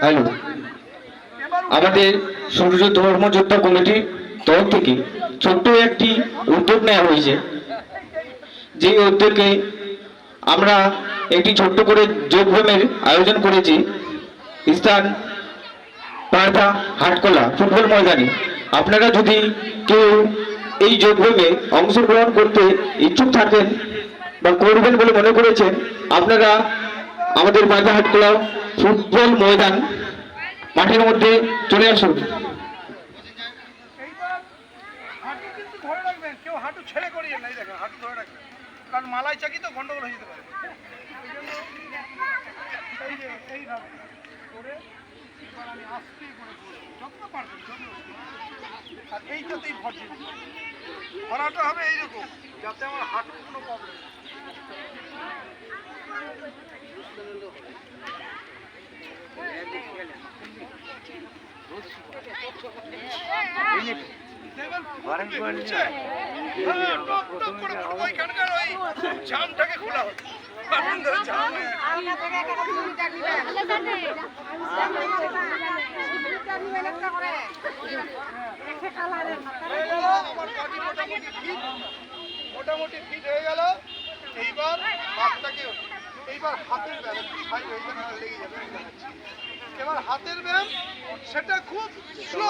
Hello, আমাদের সূর্য ধর্মযোদ্ধা কমিটির তরফ থেকে ছোট্ট একটি উদ্যোগ নেওয়া হয়েছে। যে উদ্যোগে আমরা একটি ছোট্ট করে যোগব্যায়ামের আয়োজন করেছি স্থান পাড়া হাটকলা ফুটবল ময়দানে। আপনারা যদি কেউ এই যোগব্যায়ামে অংশগ্রহণ করতে ইচ্ছুক থাকেন বা করবেন বলে মনে করেছেন, আপনারা আমাদের বাজার হাটকলা ফুটবল ময়দান মাঠের মধ্যে চলে আসুন। হাঁটু কিন্তু ধরে রাখবেন, কেউ হাঁটু ছেড়ে করিয়ে নাই, দেখেন হাঁটু ধরে রাখবেন, কারণ মালাই চাকি তো গন্ডগোল হয়ে যেতে পারে। এই যে এইভাবে করে এবার আমি আস্তে করে যতটা পারবেন আর এইটাতেই ভর দিন। ভরাটা হবে এইরকম, যাতে আমার হাঁটুর কোনো প্রবলেম নেই। ওইখানকার ওই জামটাকে খোলা হচ্ছে, মোটামুটি ফিট হয়ে গেল। এইবার হাতটাকে, এইবার হাতের ব্যায়াম লেগে যাবে। এবার হাতের ব্যায়াম সেটা খুব স্লো।